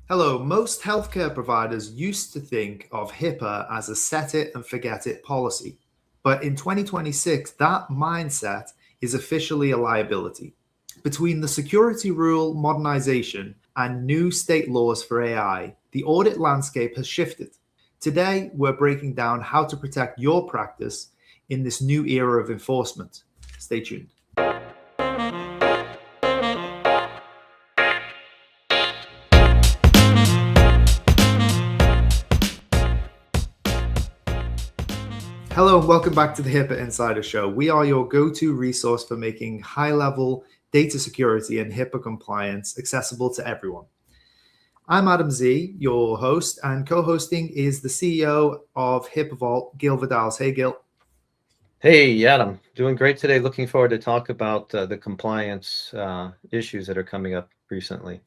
Hello, most healthcare providers used to think of HIPAA as a set it and forget it policy. But in 2026, that mindset is officially a liability. Between the security rule modernization and new state laws for AI, the audit landscape has shifted. Today, we're breaking down how to protect your practice in this new era of enforcement. Stay tuned. Hello and welcome back to the HIPAA Insider Show. We are your go-to resource for making high-level data security and HIPAA compliance accessible to everyone. I'm Adam Z, your host, and co-hosting is the CEO of HIPAA Vault, Gil Vidals. Hey, Gil. Hey, Adam. Doing great today. Looking forward to talk about the compliance issues that are coming up recently.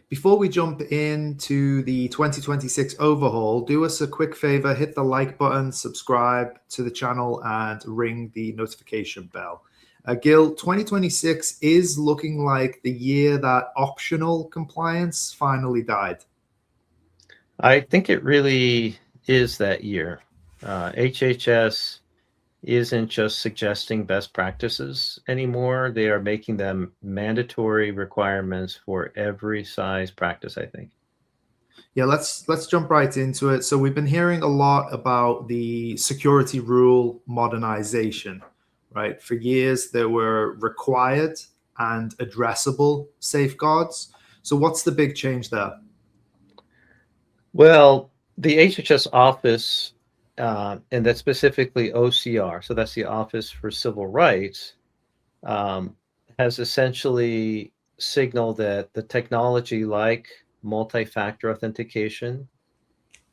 Before we jump into the 2026 overhaul, do us a quick favor, hit the like button, subscribe to the channel, and ring the notification bell. Gil, 2026 is looking like the year that optional compliance finally died. I think it really is that year. HHS isn't just suggesting best practices anymore. They are making them mandatory requirements for every size practice, I think. Yeah, let's jump right into it. So we've been hearing a lot about the security rule modernization, right? For years there were required and addressable safeguards. So what's the big change there? Well, the HHS office, and that's specifically OCR, so that's the Office for Civil Rights, um, has essentially signaled that the technology like multi-factor authentication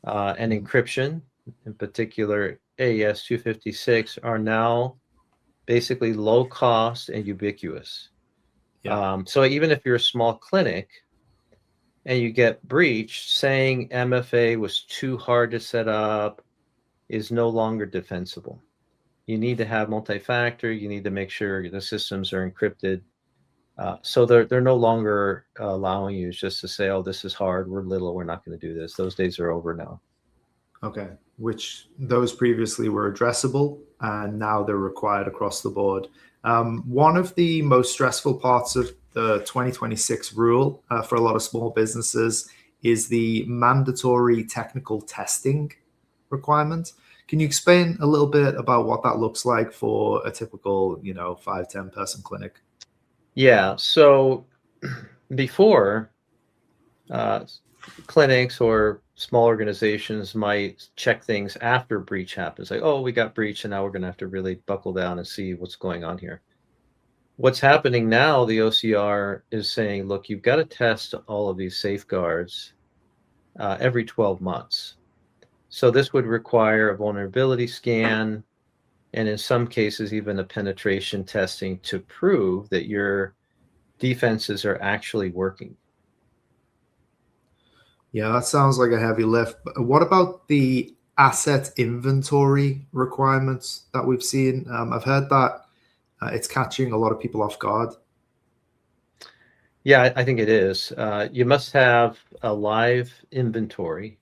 and encryption, in particular AES 256, are now basically low cost and ubiquitous. Yeah. So even if you're a small clinic and you get breached, saying MFA was too hard to set up is no longer defensible. You need to have multi-factor. You need to make sure the systems are encrypted. So they're no longer allowing you just to say, "Oh, this is hard. We're little. We're not going to do this." Those days are over now. Okay. Which those previously were addressable and now they're required across the board. One of the most stressful parts of the 2026 rule for a lot of small businesses is the mandatory technical testing requirement. Can you explain a little bit about what that looks like for a typical, 5, 10 person clinic? Yeah. So before, uh, clinics or small organizations might check things after breach happens, like, "Oh, we got breached, and now we're going to have to really buckle down and see what's going on here." What's happening now, the OCR is saying, "Look, you've got to test all of these safeguards every 12 months." So this would require a vulnerability scan, and in some cases, even a penetration testing to prove that your defenses are actually working. Yeah, that sounds like a heavy lift. But what about the asset inventory requirements that we've seen? I've heard that it's catching a lot of people off guard. Yeah, I think it is. You must have a live inventory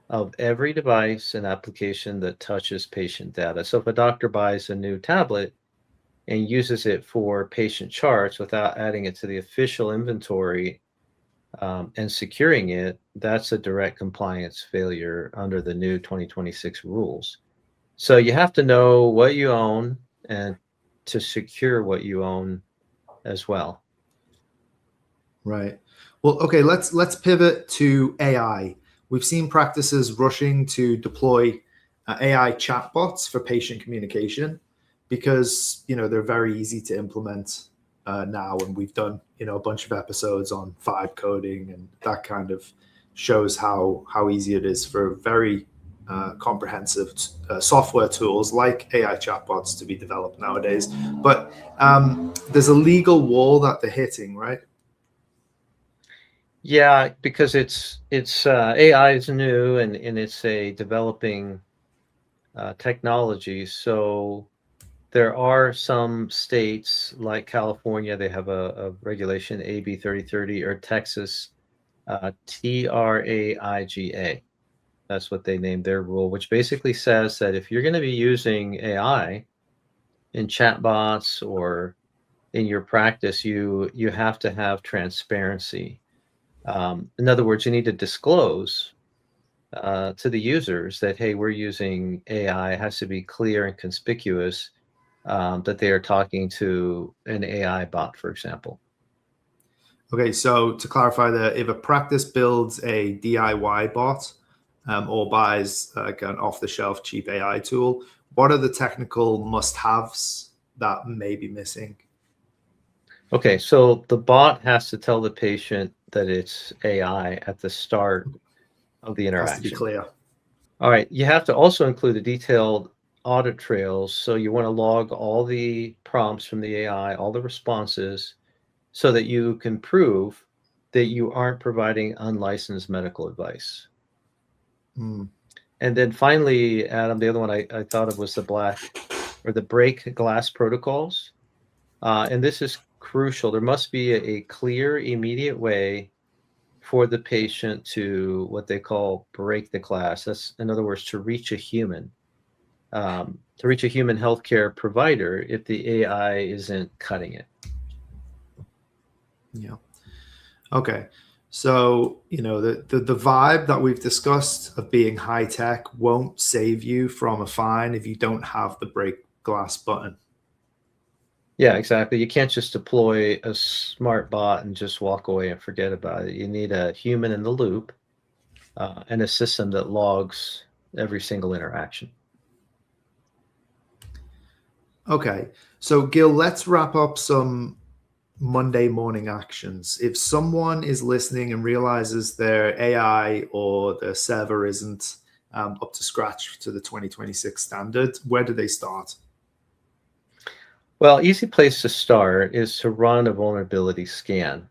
of every device and application that touches patient data. So if a doctor buys a new tablet and uses it for patient charts without adding it to the official inventory and securing it, that's a direct compliance failure under the new 2026 rules. So you have to know what you own and to secure what you own as well. Right. Well, okay, let's pivot to AI. We've seen practices rushing to deploy AI chatbots for patient communication because, they're very easy to implement now, and we've done, a bunch of episodes on vibe coding, and that kind of shows how easy it is for very comprehensive software tools like AI chatbots to be developed nowadays. But there's a legal wall that they're hitting, right? Yeah, because it's AI is new and it's a developing technology. So there are some states like California, they have a regulation AB 3030, or Texas TRAIGA. That's what they named their rule, which basically says that if you're going to be using AI in chatbots or in your practice, you have to have transparency. In other words, you need to disclose to the users that, hey, we're using AI. It has to be clear and conspicuous that they are talking to an AI bot, for example. Okay, so to clarify that, if a practice builds a DIY bot or buys like an off-the-shelf cheap AI tool, what are the technical must-haves that may be missing? Okay, so the bot has to tell the patient that it's AI at the start of the Has to be interaction. clear. All right, you have to also include a detailed audit trails. So you want to log all the prompts from the AI, all the responses, so that you can prove that you aren't providing unlicensed medical advice. Mm. And then finally, Adam, the other one I thought of was the break glass protocols. And this is crucial. There must be a clear, immediate way for the patient to what they call break the glass. That's, in other words, to reach a human healthcare provider if the AI isn't cutting it. Yeah. Okay. So, the vibe that we've discussed of being high tech won't save you from a fine if you don't have the break glass button. Yeah, exactly. You can't just deploy a smart bot and just walk away and forget about it. You need a human in the loop and a system that logs every single interaction. Okay. So, Gil, let's wrap up some Monday morning actions. If someone is listening and realizes their AI or their server isn't up to scratch to the 2026 standard, where do they start? Well, easy place to start is to run a vulnerability scan.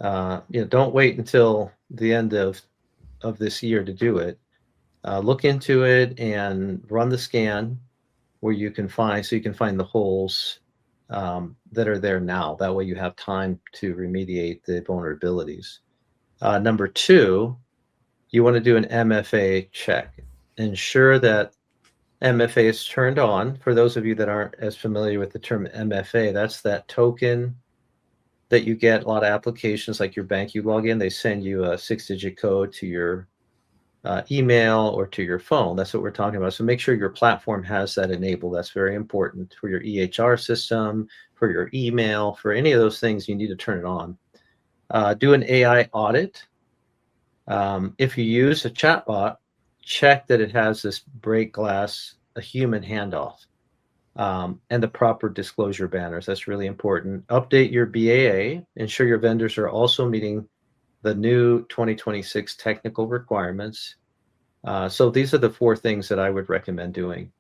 Don't wait until the end of this year to do it. Look into it and run the scan where you can find the holes that are there now. That way you have time to remediate the vulnerabilities. Number two, you want to do an MFA check. Ensure that MFA is turned on. For those of you that aren't as familiar with the term MFA, that's that token that you get a lot of applications like your bank. You log in, they send you a 6-digit code to your email or to your phone. That's what we're talking about. So make sure your platform has that enabled. That's very important for your EHR system, for your email, for any of those things. You need to turn it on. Do an AI audit. If you use a chatbot, check that it has this break glass, a human handoff, and the proper disclosure banners. That's really important. Update your BAA. Ensure your vendors are also meeting the new 2026 technical requirements. So these are the 4 things that I would recommend doing.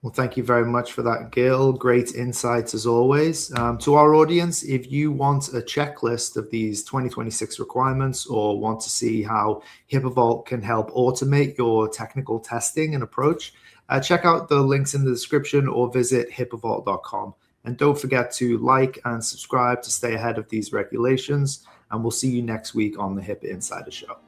Well, thank you very much for that, Gil. Great insights as always. To our audience, if you want a checklist of these 2026 requirements or want to see how HIPAA Vault can help automate your technical testing and approach, check out the links in the description or visit HIPAAVault.com. And don't forget to like and subscribe to stay ahead of these regulations. And we'll see you next week on the HIPAA Insider Show.